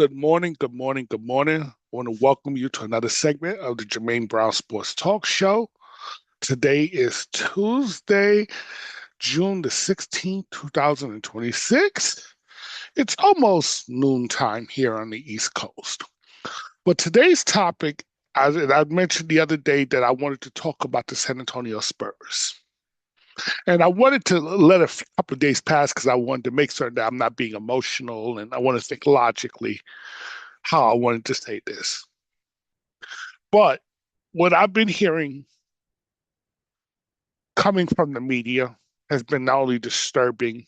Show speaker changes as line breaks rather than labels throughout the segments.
Good morning, good morning, good morning. I want to welcome you to another segment of the Jermaine Brown Sports Talk Show. Today is Tuesday, June the 16th, 2026. It's almost noontime here on the East Coast. But today's topic, as I mentioned the other day, that I wanted to talk about the San Antonio Spurs. And I wanted to let a couple of days pass because I wanted to make certain that I'm not being emotional and I want to think logically how I wanted to say this. But what I've been hearing coming from the media has been not only disturbing,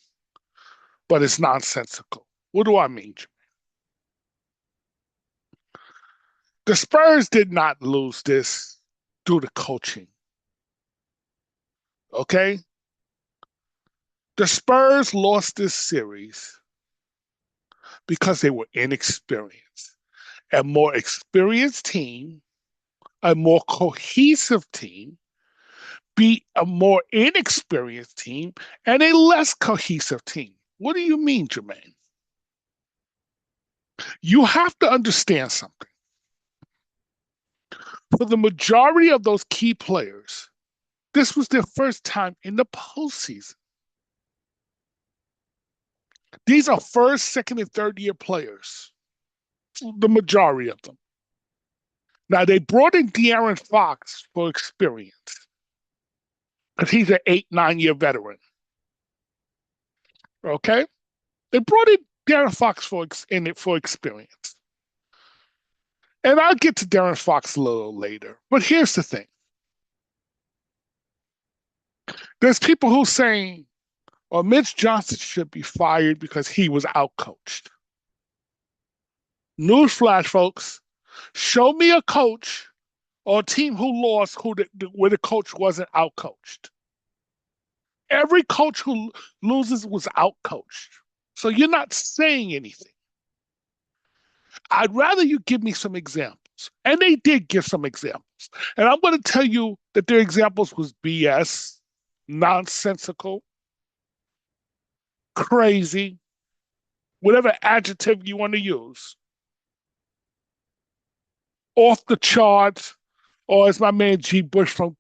but it's nonsensical. What do I mean? The Spurs did not lose this due to coaching. Okay? The Spurs lost this series because they were inexperienced. A more experienced team, a more cohesive team, beat a more inexperienced team and a less cohesive team. What do you mean, Jermaine? You have to understand something. For the majority of those key players, this was their first time in the postseason. These are first, second, and third year players, the majority of them. Now, they brought in De'Aaron Fox for experience because he's an 8, 9 year veteran. Okay? They brought in De'Aaron Fox for experience. And I'll get to De'Aaron Fox a little later. But here's the thing. There's people who saying, well, Mitch Johnson should be fired because he was outcoached. Newsflash, folks. Show me a coach or a team who lost where the coach wasn't outcoached. Every coach who loses was outcoached. So you're not saying anything. I'd rather you give me some examples. And they did give some examples. And I'm going to tell you that their examples was BS, nonsensical, crazy, whatever adjective you want to use, off the charts, or as my man G. Bush from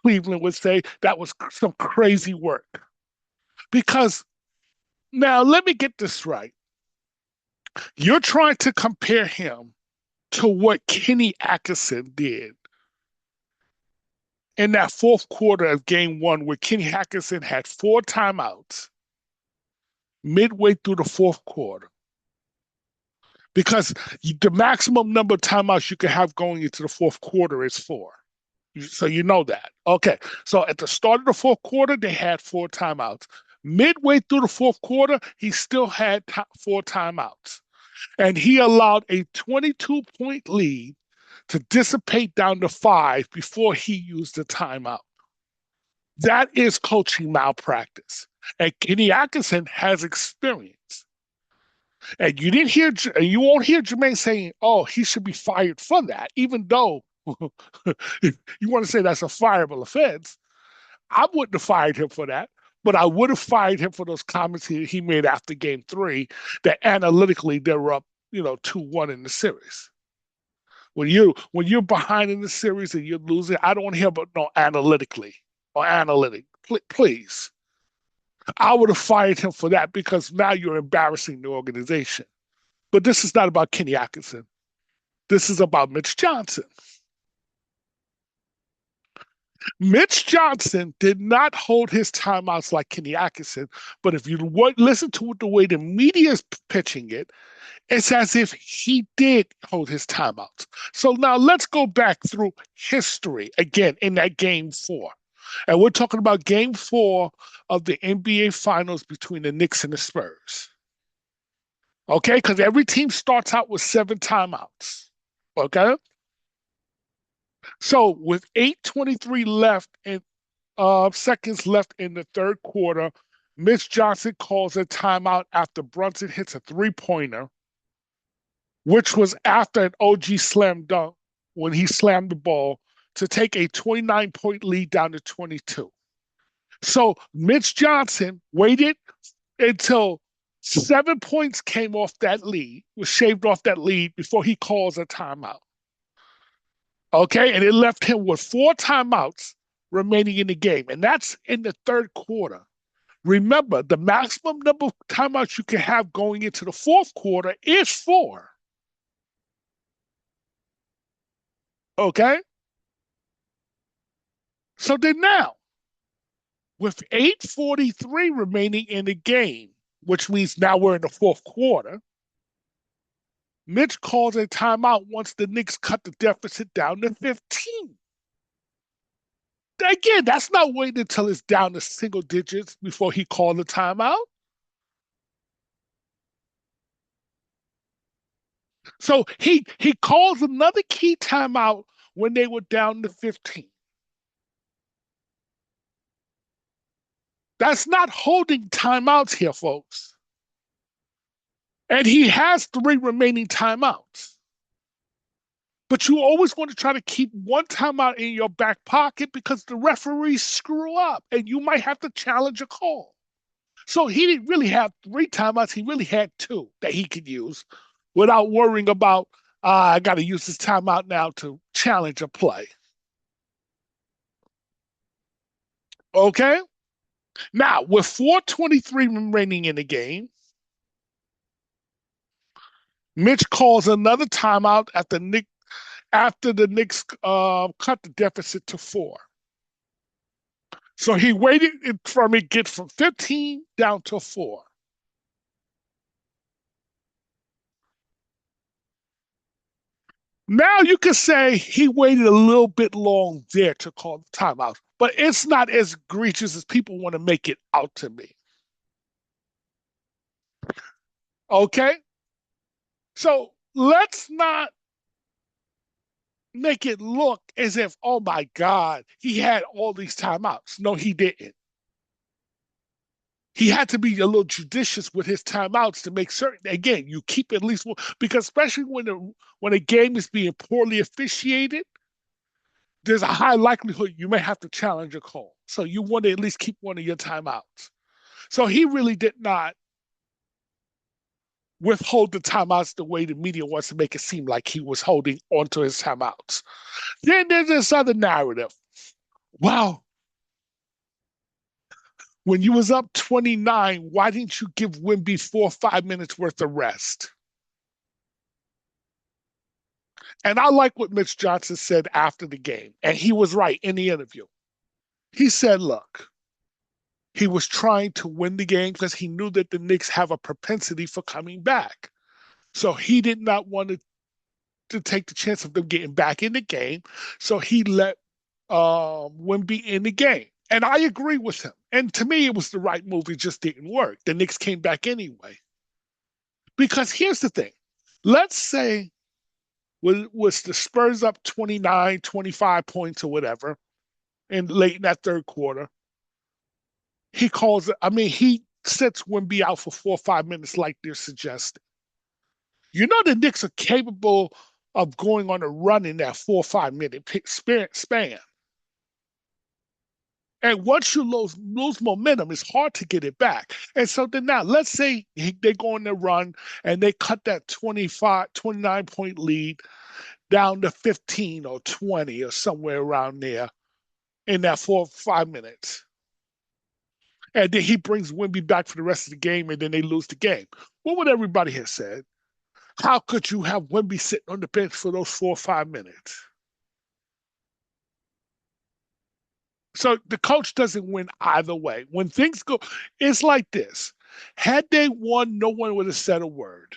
Cleveland would say, that was some crazy work. Because now let me get this right. You're trying to compare him to what Kenny Atkinson did in that fourth quarter of game one, where Kenny Atkinson had 4 timeouts midway through the fourth quarter. Because the maximum number of timeouts you can have going into the fourth quarter is 4. So you know that. Okay. So at the start of the fourth quarter, they had 4 timeouts. Midway through the fourth quarter, he still had 4 timeouts. And he allowed a 22-point lead to dissipate down to 5 before he used the timeout. That is coaching malpractice. And Kenny Atkinson has experience. And you didn't hear, and you won't hear Jermaine saying, "Oh, he should be fired for that," even though if you want to say that's a fireable offense. I wouldn't have fired him for that, but I would have fired him for those comments he made after game 3 that analytically they were up, 2-1 in the series. When you're behind in the series and you're losing, I don't want to hear about no analytically or analytic. Please. I would have fired him for that because now you're embarrassing the organization. But this is not about Kenny Atkinson. This is about Mitch Johnson. Mitch Johnson did not hold his timeouts like Kenny Atkinson, but if you listen to the way the media is pitching it, it's as if he did hold his timeouts. So now let's go back through history again in that game 4. And we're talking about game 4 of the NBA Finals between the Knicks and the Spurs. Okay? Because every team starts out with 7 timeouts. Okay? So with 8:23 left and seconds left in the third quarter, Mitch Johnson calls a timeout after Brunson hits a 3-pointer, which was after an OG slam dunk when he slammed the ball to take a 29-point lead down to 22. So Mitch Johnson waited until 7 points came off that lead, was shaved off that lead before he calls a timeout. Okay, and it left him with 4 timeouts remaining in the game, and that's in the third quarter. Remember, the maximum number of timeouts you can have going into the fourth quarter is 4. Okay, so then now, with 8:43 remaining in the game, which means now we're in the fourth quarter, Mitch calls a timeout once the Knicks cut the deficit down to 15. Again, that's not waiting until it's down to single digits before he called the timeout. So he calls another key timeout when they were down to 15. That's not holding timeouts here, folks. And he has 3 remaining timeouts. But you always want to try to keep one timeout in your back pocket because the referees screw up and you might have to challenge a call. So he didn't really have 3 timeouts. He really had 2 that he could use without worrying about, I got to use this timeout now to challenge a play. Okay? Now, with 4:23 remaining in the game, Mitch calls another timeout after the Knicks cut the deficit to 4. So he waited from it get from 15 down to 4. Now you can say he waited a little bit long there to call the timeout, but it's not as egregious as people want to make it out to me. Okay? So let's not make it look as if, oh my God, he had all these timeouts. No, he didn't. He had to be a little judicious with his timeouts to make certain. Again, you keep at least one, because especially when a game is being poorly officiated, there's a high likelihood you may have to challenge a call. So you want to at least keep one of your timeouts. So he really did not withhold the timeouts the way the media wants to make it seem like he was holding onto his timeouts. Then there's this other narrative. Wow, when you was up 29, why didn't you give Wemby 4 or 5 minutes worth of rest? And I like what Mitch Johnson said after the game, and he was right in the interview. He said, look, he was trying to win the game because he knew that the Knicks have a propensity for coming back. So he did not want to take the chance of them getting back in the game. So he let Wemby in the game. And I agree with him. And to me, it was the right move. It just didn't work. The Knicks came back anyway. Because here's the thing. Let's say was the Spurs up 29, 25 points or whatever, and late in that third quarter. He sets Wemby out for 4 or 5 minutes like they're suggesting. You know the Knicks are capable of going on a run in that 4 or 5 minute span. And once you lose momentum, it's hard to get it back. And so then now, let's say they go on their run and they cut that 29 point lead down to 15 or 20 or somewhere around there in that 4 or 5 minutes. And then he brings Wemby back for the rest of the game, and then they lose the game. What would everybody have said? How could you have Wemby sitting on the bench for those 4 or 5 minutes? So the coach doesn't win either way. When things go, it's like this. Had they won, no one would have said a word.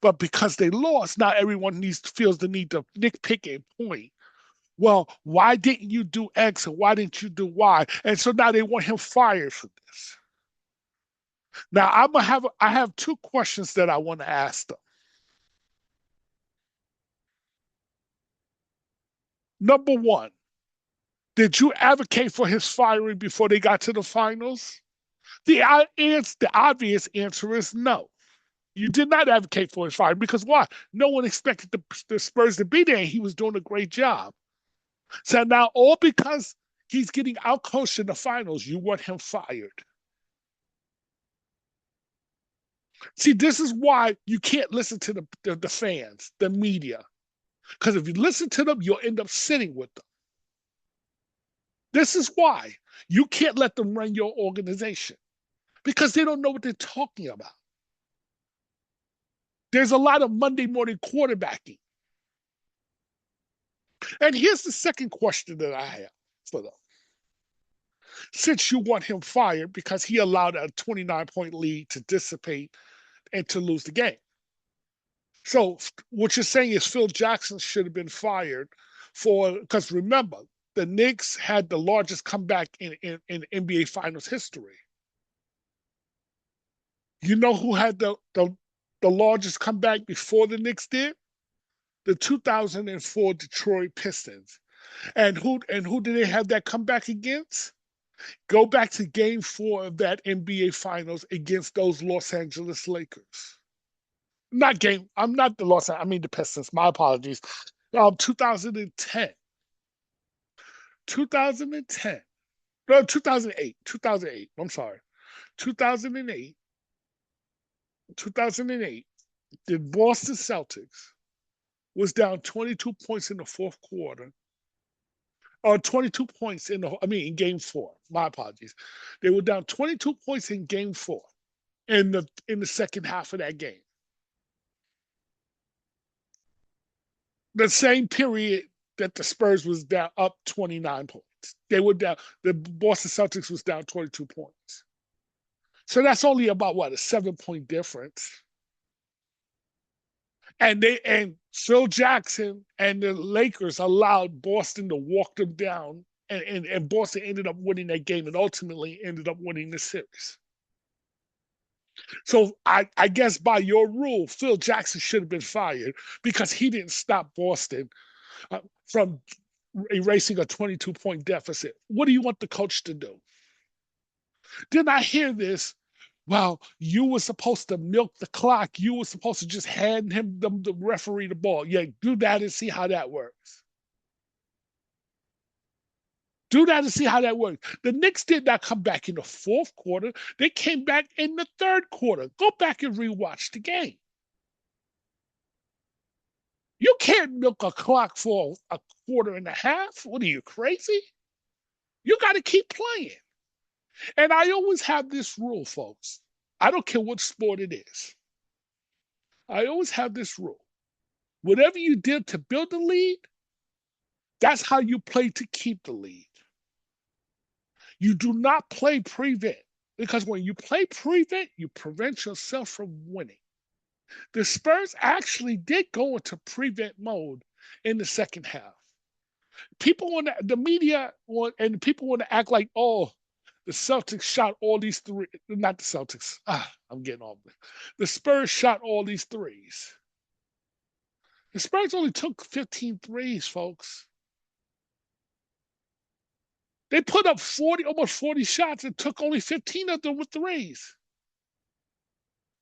But because they lost, now everyone feels the need to nitpick a point. Well, why didn't you do X and why didn't you do Y? And so now they want him fired for this. Now I have 2 questions that I want to ask them. Number one, did you advocate for his firing before they got to the finals? The obvious answer is no. You did not advocate for his firing because why? No one expected the Spurs to be there. And he was doing a great job. So now, all because he's getting outcoached in the finals, you want him fired. See, this is why you can't listen to the fans, the media. Because if you listen to them, you'll end up sitting with them. This is why you can't let them run your organization because they don't know what they're talking about. There's a lot of Monday morning quarterbacking. And here's the second question that I have for them. Since you want him fired because he allowed a 29-point lead to dissipate and to lose the game. So what you're saying is Phil Jackson should have been fired because remember, the Knicks had the largest comeback in NBA Finals history. You know who had the largest comeback before the Knicks did? The 2004 Detroit Pistons. And who did they have that comeback against? Go back to Game 4 of that NBA Finals against those Los Angeles Lakers. I'm not the Los Angeles, I mean the Pistons. My apologies. 2010. 2010. No, 2008. 2008. I'm sorry. 2008. 2008. The Boston Celtics was down 22 points in the fourth quarter. Or 22 points in Game 4. My apologies. They were down 22 points in Game 4 in the second half of that game. The same period that the Spurs was down up 29 points. They were down. The Boston Celtics was down 22 points. So that's only about what, a 7-point difference. And Phil Jackson and the Lakers allowed Boston to walk them down, and Boston ended up winning that game and ultimately ended up winning the series. So I guess by your rule, Phil Jackson should have been fired because he didn't stop Boston from erasing a 22-point deficit. What do you want the coach to do? Did I hear this? Well, you were supposed to milk the clock. You were supposed to just hand him the referee the ball. Yeah, do that and see how that works. Do that and see how that works. The Knicks did not come back in the fourth quarter. They came back in the third quarter. Go back and rewatch the game. You can't milk a clock for a quarter and a half. What are you, crazy? You got to keep playing. And I always have this rule, folks. I don't care what sport it is. I always have this rule. Whatever you did to build the lead, that's how you play to keep the lead. You do not play prevent, because when you play prevent, you prevent yourself from winning. The Spurs actually did go into prevent mode in the second half. People want the media and people want to act like, oh, the Celtics shot all these three. Not the Celtics. I'm getting off. The Spurs shot all these threes. The Spurs only took 15 threes, folks. They put up almost 40 shots and took only 15 of them with threes.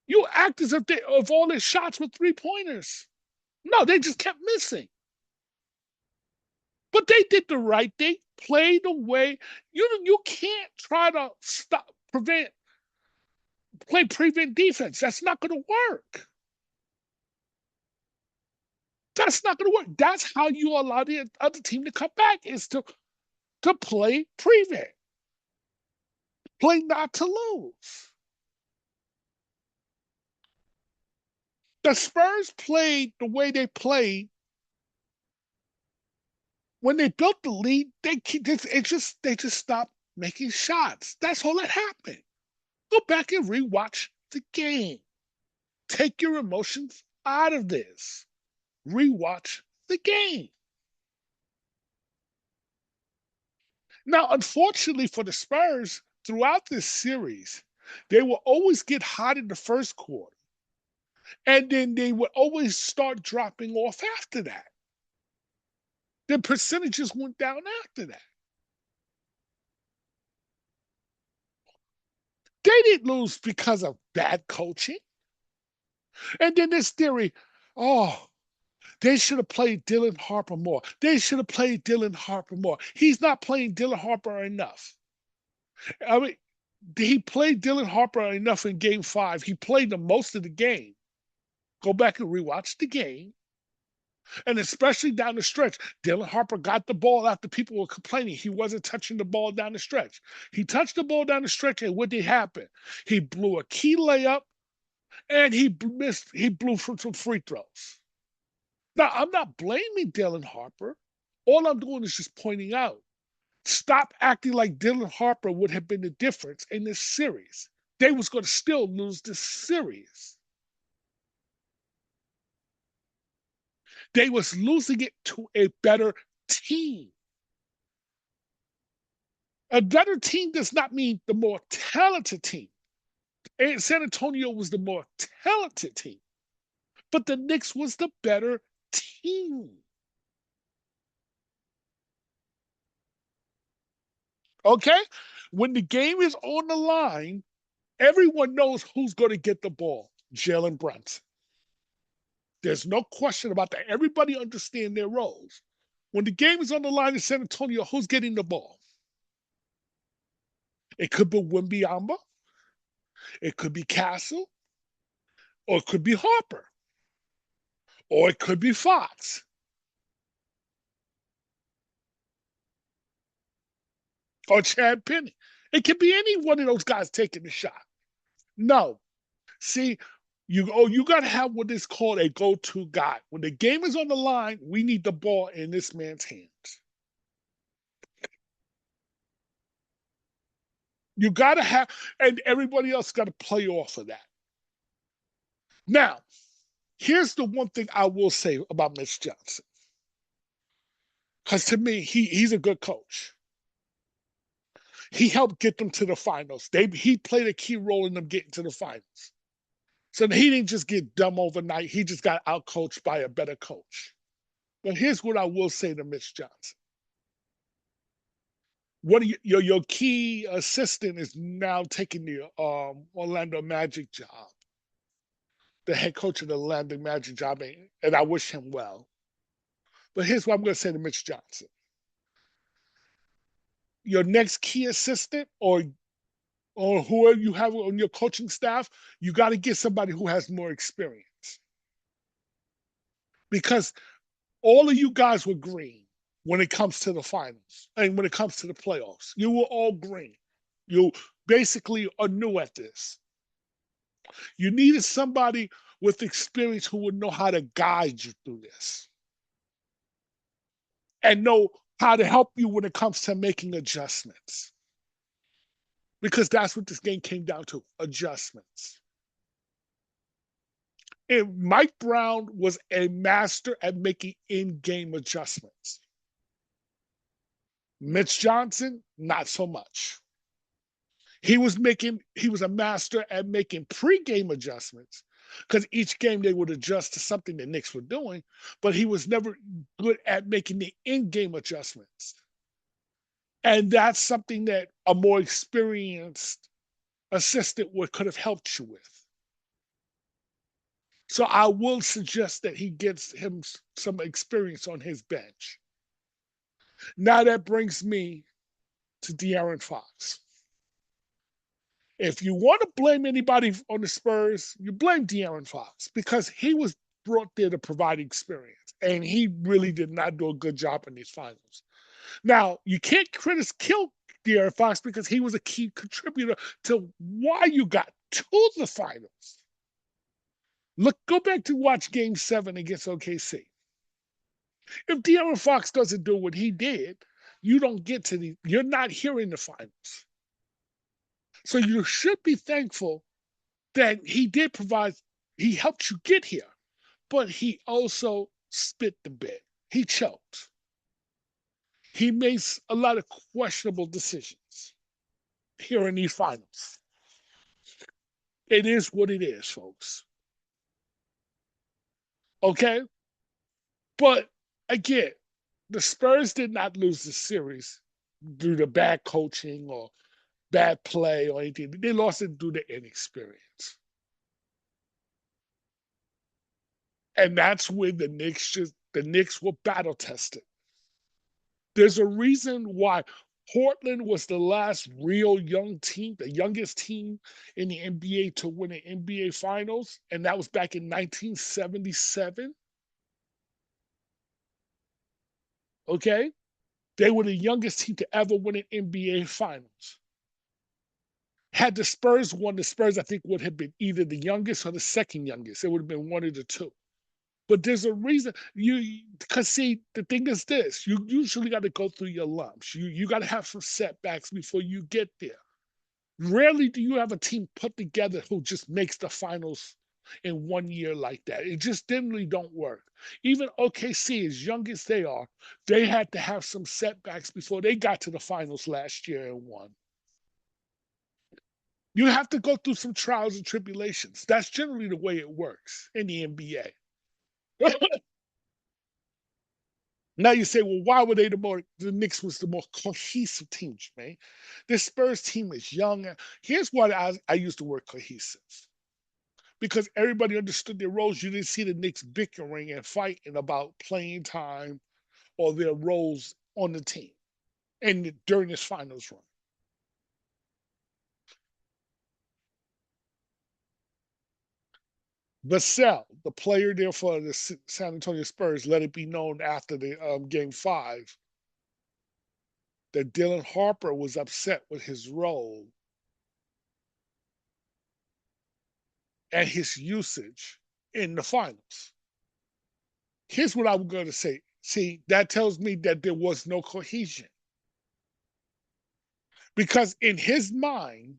You act as if all their shots were 3-pointers. No, they just kept missing. But they did the right thing, played the way. You can't try to play prevent defense. That's not going to work. That's not going to work. That's how you allow the other team to come back, is to play prevent. Play not to lose. The Spurs played the way they played. When they built the lead, they just stopped making shots. That's all that happened. Go back and rewatch the game. Take your emotions out of this. Rewatch the game. Now, unfortunately for the Spurs, throughout this series, they will always get hot in the first quarter. And then they would always start dropping off after that. The percentages went down after that. They didn't lose because of bad coaching. And then this theory, oh, they should have played Dylan Harper more. They should have played Dylan Harper more. He's not playing Dylan Harper enough. I mean, he played Dylan Harper enough in game 5. He played the most of the game. Go back and rewatch the game. And especially down the stretch, Dylan Harper got the ball after people were complaining he wasn't touching the ball down the stretch. He touched the ball down the stretch, and what did happen? He blew a key layup, and he blew from some free throws. Now, I'm not blaming Dylan Harper. All I'm doing is just pointing out. Stop acting like Dylan Harper would have been the difference in this series. They was going to still lose this series. They was losing it to a better team. A better team does not mean the more talented team. And San Antonio was the more talented team, but the Knicks was the better team. Okay? When the game is on the line, everyone knows who's going to get the ball. Jalen Brunson. There's no question about that. Everybody understands their roles. When the game is on the line in San Antonio, who's getting the ball? It could be Wembyamba, it could be Castle, or it could be Harper, or it could be Fox, or Chad Penny. It could be any one of those guys taking the shot. No. See, you got to have what is called a go-to guy. When the game is on the line, we need the ball in this man's hands. You got to have, and everybody else got to play off of that. Now, here's the one thing I will say about Mitch Johnson. Because to me, he's a good coach. He helped get them to the finals. He played a key role in them getting to the finals. So he didn't just get dumb overnight. He just got outcoached by a better coach. But here's what I will say to Mitch Johnson. Your key assistant is now taking the Orlando Magic job, the head coach of the Orlando Magic job, and I wish him well. But here's what I'm going to say to Mitch Johnson. Your next key assistant or whoever you have on your coaching staff, you got to get somebody who has more experience. Because all of you guys were green when it comes to the finals and when it comes to the playoffs. You were all green. You basically are new at this. You needed somebody with experience who would know how to guide you through this and know how to help you when it comes to making adjustments. Because that's what this game came down to, adjustments. And Mike Brown was a master at making in-game adjustments. Mitch Johnson, not so much. He was a master at making pre-game adjustments because each game they would adjust to something the Knicks were doing, but he was never good at making the in-game adjustments. And that's something that a more experienced assistant could have helped you with. So I will suggest that he gets him some experience on his bench. Now that brings me to De'Aaron Fox. If you want to blame anybody on the Spurs, you blame De'Aaron Fox because he was brought there to provide experience, and he really did not do a good job in these finals. Now, you can't kill De'Aaron Fox because he was a key contributor to why you got to the finals. Go back to watch Game 7 against OKC. If De'Aaron Fox doesn't do what he did, you don't get to you're not here in the finals. So you should be thankful that he did provide, he helped you get here, but he also spit the bit. He choked. He makes a lot of questionable decisions here in these finals. It is what it is, folks. Okay? But again, the Spurs did not lose the series due to bad coaching or bad play or anything. They lost it due to inexperience. And that's where the Knicks were battle tested. There's a reason why Portland was the last real young team, the youngest team in the NBA to win an NBA Finals, and that was back in 1977. Okay, they were the youngest team to ever win an NBA Finals. Had the Spurs won, the Spurs I think would have been either the youngest or the second youngest. It would have been one of the two. But there's a reason because see, the thing is this: you usually got to go through your lumps. You got to have some setbacks before you get there. Rarely do you have a team put together who just makes the finals in 1 year like that. It just generally don't work. Even OKC, as young as they are, they had to have some setbacks before they got to the finals last year and won. You have to go through some trials and tribulations. That's generally the way it works in the NBA. Now you say, well, why were they the Knicks was the more cohesive team, man? This Spurs team is young. Here's why I use the word cohesive. Because everybody understood their roles. You didn't see the Knicks bickering and fighting about playing time or their roles on the team and during this finals run. Vassell, the player there for the San Antonio Spurs, let it be known after the game 5 that Dylan Harper was upset with his role and his usage in the finals. Here's what I'm going to say. See, that tells me that there was no cohesion. Because in his mind,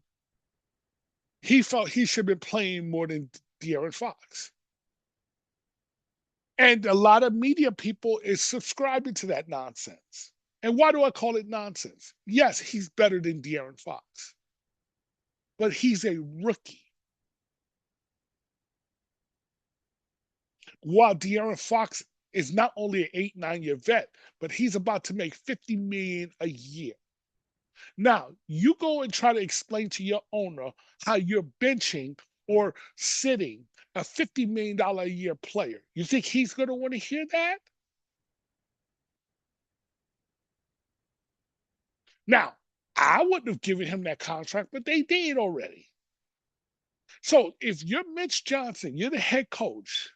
he felt he should have been playing more than De'Aaron Fox. And a lot of media people is subscribing to that nonsense. And why do I call it nonsense? Yes, he's better than De'Aaron Fox, but he's a rookie. While De'Aaron Fox is not only an 8, 9 year vet, but he's about to make $50 million a year. Now, you go and try to explain to your owner how you're benching or sitting a $50 million a year player. You think he's going to want to hear that? Now, I wouldn't have given him that contract, but they did already. So if you're Mitch Johnson, you're the head coach,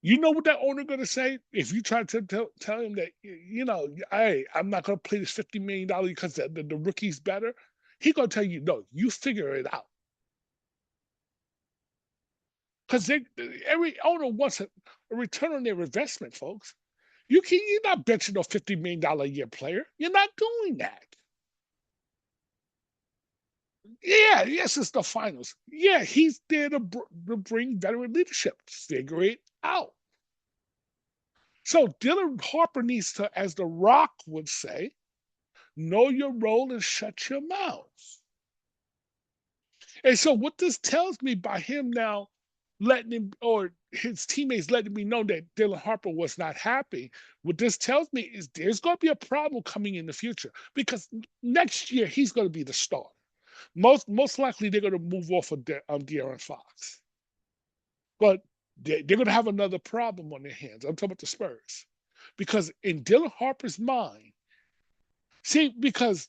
you know what that owner going to say? If you try to tell him that, hey, I'm not going to play this $50 million because the rookie's better, he going to tell you, no, you figure it out. Because every owner wants a return on their investment, folks. You're not benching a $50 million a year player. You're not doing that. Yeah, yes, it's the finals. Yeah, he's there to bring veteran leadership. Figure it out. So Dylan Harper needs to, as The Rock would say, know your role and shut your mouth. And so what this tells me by him now letting him or his teammates letting me know that Dylan Harper was not happy, what this tells me is there's going to be a problem coming in the future because next year he's going to be the star. Most likely they're going to move off of De'Aaron Fox, but they're going to have another problem on their hands. I'm talking about the Spurs because in Dylan Harper's mind, see, because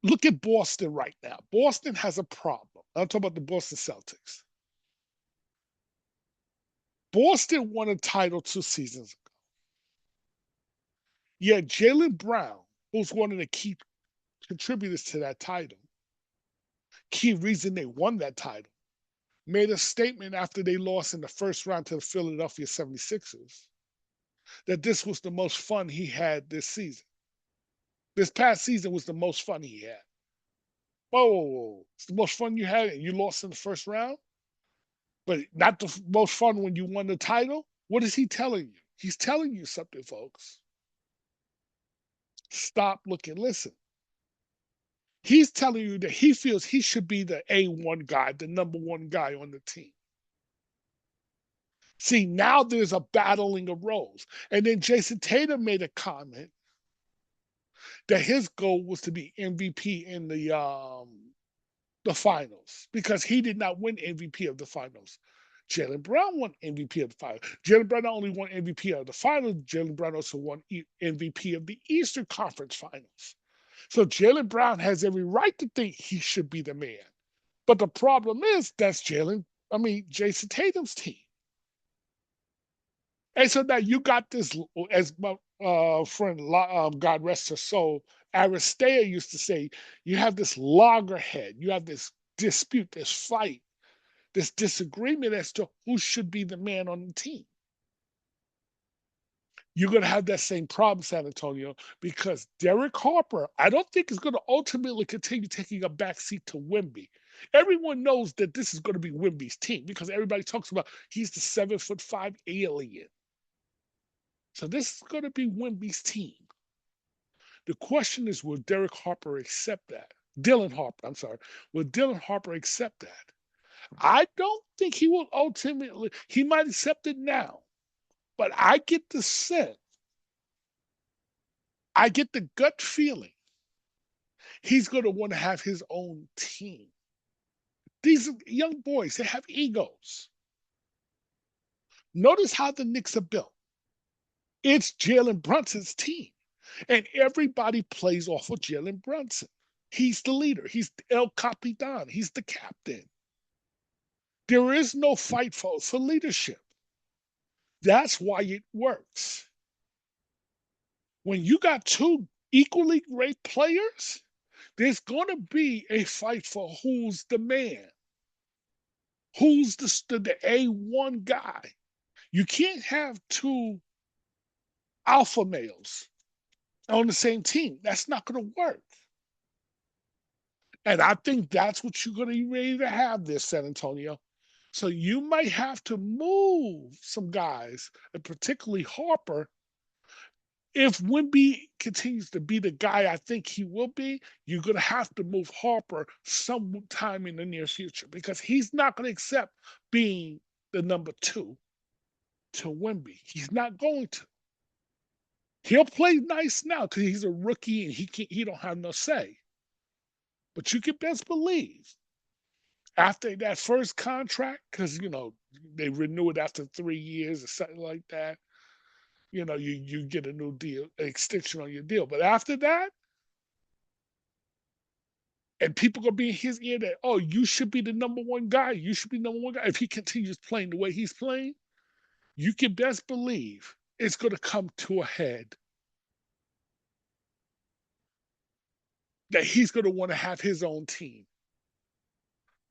look at Boston right now. Boston has a problem. I'm talking about the Boston Celtics. Boston won a title 2 seasons ago. Yet Jaylen Brown, who's one of the key contributors to that title, key reason they won that title, made a statement after they lost in the first round to the Philadelphia 76ers that this was the most fun he had this season. This past season was the most fun he had. Whoa, it's the most fun you had and you lost in the first round? But not the most fun when you won the title? What is he telling you? He's telling you something, folks. Stop, look, and listen. He's telling you that he feels he should be the A1 guy, the number one guy on the team. See, now there's a battling of roles. And then Jason Tatum made a comment that his goal was to be MVP in the finals because he did not win MVP of the finals. Jaylen Brown won MVP of the finals. Jaylen Brown not only won MVP of the finals, Jaylen Brown also won MVP of the Eastern Conference Finals. So Jaylen Brown has every right to think he should be the man. But the problem is that's Jason Tatum's team. And so now you got this, as my friend, God rest her soul, Aristea used to say, you have this loggerhead, you have this dispute, this fight, this disagreement as to who should be the man on the team. You're going to have that same problem, San Antonio, because Derek Harper, I don't think is going to ultimately continue taking a backseat to Wemby. Everyone knows that this is going to be Wemby's team because everybody talks about he's the 7'5" alien. So this is going to be Wemby's team. The question is, will Derek Harper accept that? Dylan Harper, I'm sorry. Will Dylan Harper accept that? I don't think he will ultimately. He might accept it now. But I get the sense, I get the gut feeling he's going to want to have his own team. These young boys, they have egos. Notice how the Knicks are built. It's Jalen Brunson's team, and everybody plays off of Jalen Brunson. He's the leader. He's El Capitan. He's the captain. There is no fight for leadership. That's why it works. When you got two equally great players, there's going to be a fight for who's the man, who's the A1 guy. You can't have two alpha males on the same team. That's not going to work. And I think that's what you're going to be ready to have this, San Antonio. So you might have to move some guys, and particularly Harper. If Wemby continues to be the guy I think he will be, you're going to have to move Harper sometime in the near future because he's not going to accept being the number 2 to Wemby. He's not going to. He'll play nice now because he's a rookie and he don't have no say. But you can best believe after that first contract, because they renew it after 3 years or something like that. You get a new deal, an extension on your deal. But after that, and people gonna be in his ear that, oh, you should be the number 1 guy. You should be number 1 guy. If he continues playing the way he's playing, you can best believe it's gonna come to a head that he's gonna want to have his own team.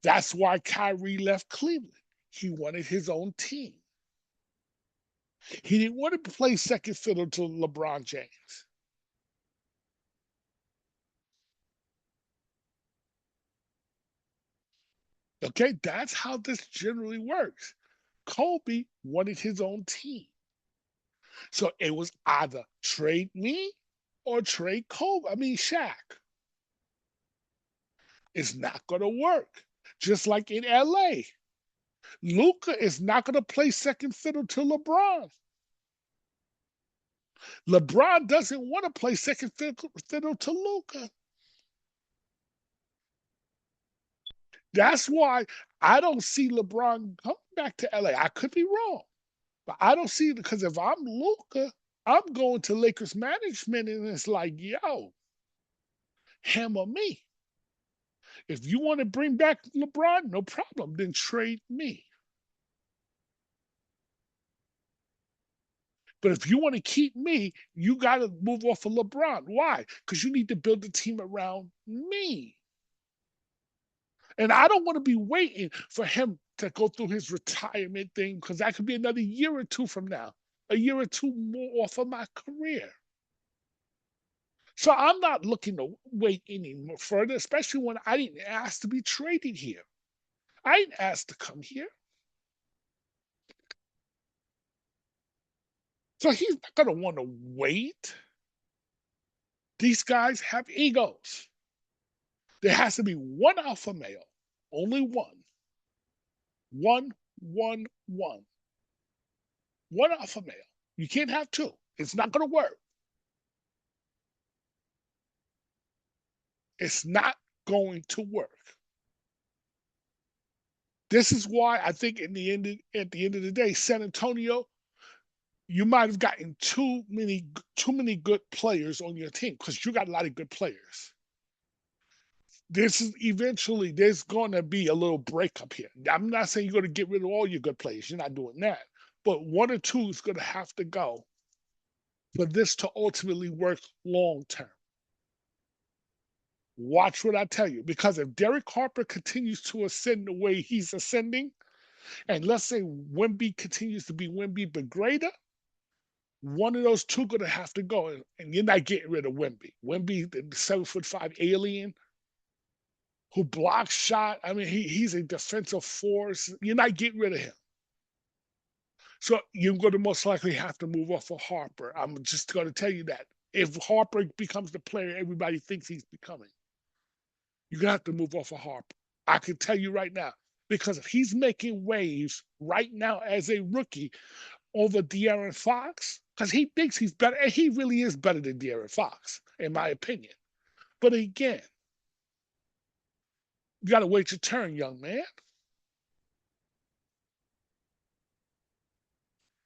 That's why Kyrie left Cleveland. He wanted his own team. He didn't want to play second fiddle to LeBron James. Okay, that's how this generally works. Kobe wanted his own team. So it was either trade me or trade Kobe. Shaq. It's not going to work. Just like in LA. Luka is not going to play second fiddle to LeBron. LeBron doesn't want to play second fiddle to Luka. That's why I don't see LeBron coming back to LA. I could be wrong, but I don't see it because if I'm Luka, I'm going to Lakers management and it's like, yo, him or me. If you want to bring back LeBron, no problem. Then trade me. But if you want to keep me, you got to move off of LeBron. Why? Because you need to build a team around me. And I don't want to be waiting for him to go through his retirement thing because that could be another year or 2 from now, a year or 2 more off of my career. So I'm not looking to wait any more further, especially when I didn't ask to be traded here. I didn't ask to come here. So he's not going to want to wait. These guys have egos. There has to be one alpha male, only one. One, one, one. One alpha male. You can't have 2. It's not going to work. It's not going to work. This is why I think at the end of the day, San Antonio, you might have gotten too many good players on your team because you got a lot of good players. This is eventually there's going to be a little breakup here. I'm not saying you're going to get rid of all your good players. You're not doing that, but one or two is going to have to go for this to ultimately work long term. Watch what I tell you, because if Derek Harper continues to ascend the way he's ascending, and let's say Wemby continues to be Wemby but greater, one of those two going to have to go, and you're not getting rid of Wemby. Wemby, the 7'5" alien who blocks shot. I mean, he's a defensive force. You're not getting rid of him. So you're going to most likely have to move off of Harper. I'm just going to tell you that. If Harper becomes the player everybody thinks he's becoming, you're going to have to move off of Harper. I can tell you right now. Because if he's making waves right now as a rookie over De'Aaron Fox, because he thinks he's better, and he really is better than De'Aaron Fox, in my opinion. But again, you got to wait your turn, young man.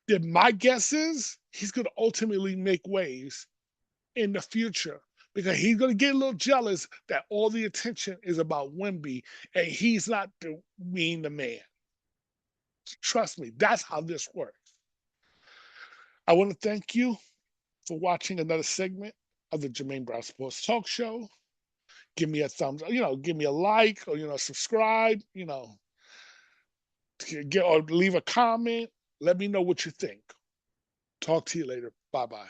Then my guess is he's going to ultimately make waves in the future because he's going to get a little jealous that all the attention is about Wemby and he's not being the man. Trust me, that's how this works. I want to thank you for watching another segment of the Jermaine Brown Sports Talk Show. Give me a thumbs, give me a like or, subscribe, get or leave a comment. Let me know what you think. Talk to you later. Bye-bye.